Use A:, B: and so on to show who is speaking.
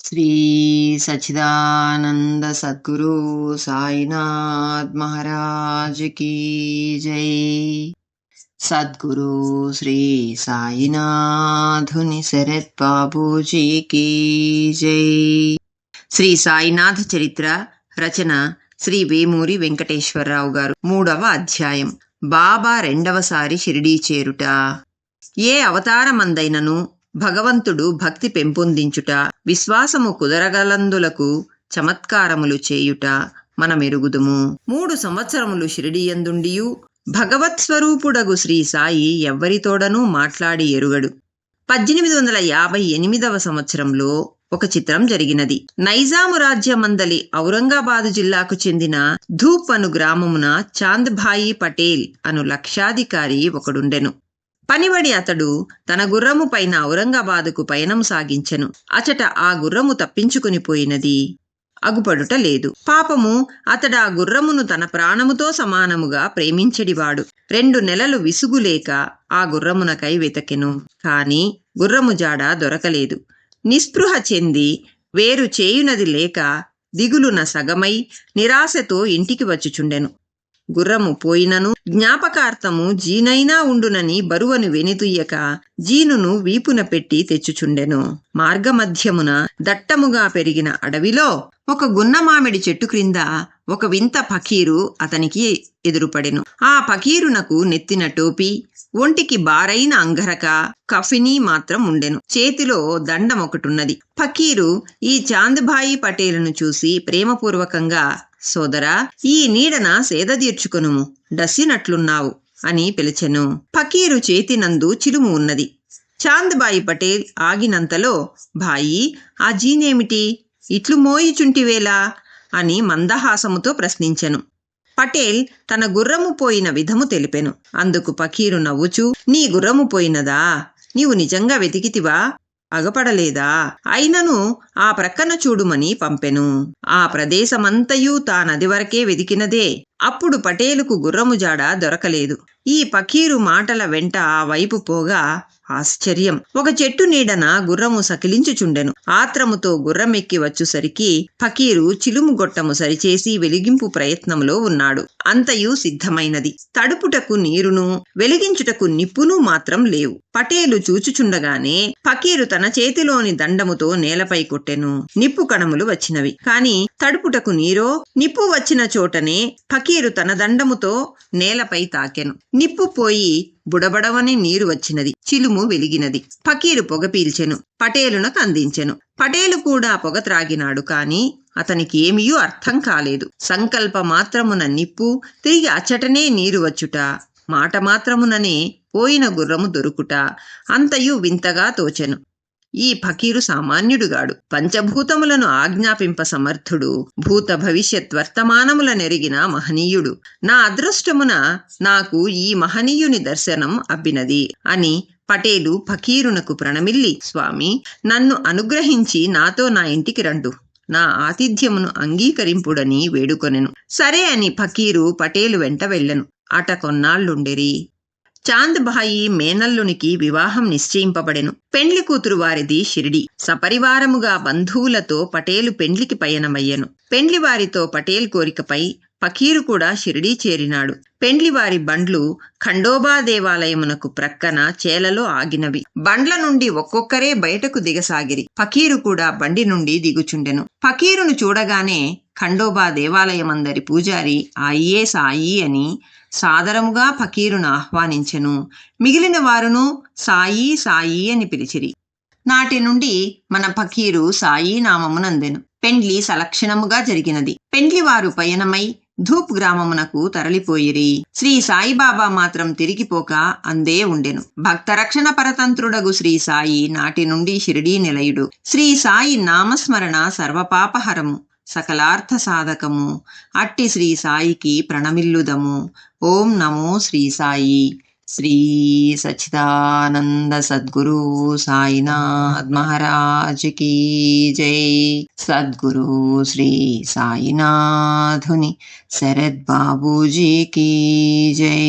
A: శ్రీ సచ్చిదానంద సద్గురు సాయినాథ్ మహారాజ్ की జై. సద్గురు శ్రీ సాయినాథుని శరత్ బాబూజీ की జై. శ్రీ సాయినాథ చరిత్ర రచన శ్రీ వేమూరి వెంకటేశ్వరరావు గారు. 3వ అధ్యాయం. బాబా రెండవసారి షిరిడీ చేరుట. ఏ అవతారమందైనను భగవంతుడు భక్తి పెంపొందించుట, విశ్వాసము కుదరగలందులకు చమత్కారములు చేయుట మనమెరుగుదుము. 3 సంవత్సరములు షిరిడియందుండియు భగవత్ స్వరూపుడగు శ్రీ సాయి ఎవ్వరితోడనూ మాట్లాడి ఎరుగడు. 1858వ సంవత్సరంలో ఒక చిత్రం జరిగినది. నైజాము రాజ్యమందలి ఔరంగాబాదు జిల్లాకు చెందిన ధూప్ అను గ్రామమున చాంద్భాయి పటేల్ అను లక్షాధికారి ఒకడుండెను. పనివడి అతడు తన గుర్రము పైన ఔరంగాబాదుకు పయనము సాగించెను. అచట ఆ గుర్రము తప్పించుకుని పోయినది. అగుపడుట లేదు. పాపము, అతడా గుర్రమును తన ప్రాణముతో సమానముగా ప్రేమించెడివాడు. 2 నెలలు విసుగులేక ఆ గుర్రమునకై వెతకెను. కాని గుర్రము జాడ దొరకలేదు. నిస్పృహ చెంది వేరు చేయునది లేక దిగులున సగమై నిరాశతో ఇంటికి వచ్చుచుండెను. గుర్రము పోయినను జ్ఞాపకార్థము జీనైనా ఉండునని బరువను వెనుతుయ్యక జీనును వీపున పెట్టి తెచ్చుచుండెను. మార్గమధ్యమున దట్టముగా పెరిగిన అడవిలో ఒక గున్నమామిడి చెట్టు క్రింద ఒక వింత ఫకీరు అతనికి ఎదురుపడెను. ఆ ఫకీరునకు నెత్తిన టోపీ, ఒంటికి బారైన అంగరక, కఫినీ మాత్రం ఉండెను. చేతిలో దండమొకటున్నది. ఫకీరు ఈ చాంద్భాయి పటేలును చూసి ప్రేమపూర్వకంగా, సోదరా, ఈ నీడన సేద తీర్చుకొనుము, డస్సినట్లున్నావు అని పిలిచెను. ఫకీరు చేతినందు చిలుము ఉన్నది. చాంద్భాయి పటేల్ ఆగినంతలో, భాయి, ఆ జీనేమిటి ఇట్లు మోయిచుంటివేలా అని మందహాసముతో ప్రశ్నించెను. పటేల్ తన గుర్రము పోయిన విధము తెలిపెను. అందుకు ఫకీరు నవ్వుచూ, నీ గుర్రము పోయినదా? నీవు నిజంగా వెతికితివా? అగపడలేదా? అయినను ఆ ప్రక్కన చూడుమని పంపెను. ఆ ప్రదేశమంతయూ తానది వరకే వెదికినదే. అప్పుడు పటేలుకు గుర్రము జాడ దొరకలేదు. ఈ ఫకీరు మాటల వెంట ఆ వైపు పోగా ఆశ్చర్యం! ఒక చెట్టు నీడన గుర్రము సకిలించుచుండెను. ఆత్రముతో గుర్రమెక్కి వచ్చుసరికి ఫకీరు చిలుము గొట్టము సరిచేసి వెలిగింపు ప్రయత్నములో ఉన్నాడు. అంతయు సిద్ధమైనది. తడుపుటకు నీరును, వెలిగించుటకు నిప్పును మాత్రం లేవు. పటేలు చూచుచుండగానే ఫకీరు తన చేతిలోని దండముతో నేలపై కొట్టెను. నిప్పు కణములు వచ్చినవి. కాని తడుపుటకు నీరో, నిప్పు వచ్చిన చోటనే ఫకీరు తన దండముతో నేలపై తాకెను. నిప్పు పోయి బుడబడవని నీరు వచ్చినది. చిలుము వెలిగినది. ఫకీరు పొగ పీల్చెను. పటేలునకు అందించెను. పటేలు కూడా పొగ త్రాగినాడు. కాని అతనికి ఏమీయూ అర్థం కాలేదు. సంకల్ప మాత్రమున నిప్పు, తిరిగి అచ్చటనే నీరు వచ్చుట, మాట మాత్రముననే పోయిన గుర్రము దొరుకుట, అంతయు వింతగా తోచెను. ఈ ఫకీరు సామాన్యుడుగాడు. పంచభూతములను ఆజ్ఞాపింప సమర్థుడు. భూత భవిష్యత్ వర్తమానముల నెరిగిన మహనీయుడు. నా అదృష్టమున నాకు ఈ మహనీయుని దర్శనం అబ్బినది అని పటేలు ఫకీరునకు ప్రణమిల్లి, స్వామి, నన్ను అనుగ్రహించి నాతో నా ఇంటికి రండు, నా ఆతిథ్యమును అంగీకరింపుడని వేడుకొనెను. సరే అని ఫకీరు పటేలు వెంట వెళ్ళెను. అట కొన్నాళ్లుండెరి. చాంద్భాయి మేనల్లునికి వివాహం నిశ్చయింపబడెను. పెండ్లి కూతురు వారిది షిరిడి. సపరివారముగా బంధువులతో పటేలు పెండ్లికి పయనమయ్యెను. పెండ్లివారితో పటేల్ కోరికపై ఫకీరు కూడా షిరిడీ చేరినాడు. పెండ్లివారి బండ్లు ఖండోబా దేవాలయమునకు ప్రక్కన చేలలో ఆగినవి. బండ్ల నుండి ఒక్కొక్కరే బయటకు దిగసాగిరి. ఫకీరు కూడా బండి నుండి దిగుచుండెను. ఫకీరును చూడగానే ఖండోబా దేవాలయమందరి పూజారి ఆయ్యే సాయి అని సాదరముగా ఫకీరును ఆహ్వానించెను. మిగిలిన వారును సాయి సాయి అని పిలిచిరి. నాటి నుండి మన ఫకీరు సాయి నామమునందెను. పెండ్లి సలక్షణముగా జరిగినది. పెండ్లివారు పయనమై ధూప్ గ్రామమునకు తరలిపోయిరి. శ్రీ సాయిబాబా మాత్రం తిరిగిపోక అందే ఉండెను. భక్తరక్షణ పరతంత్రుడగు శ్రీ సాయి నాటి నుండి షిరిడీ నిలయుడు. శ్రీ సాయి నామస్మరణ సర్వపాపహరము, సకలార్థ సాధకము. అట్టి శ్రీ సాయికి ప్రణమిల్లుదము. ఓం నమో శ్రీ సాయి. శ్రీ సచ్చిదానంద సద్గురు సాయినాథ్ మహారాజ్ की జై. సద్గురు శ్రీ సాయినాథుని శరత్ బాబూజీ की జై.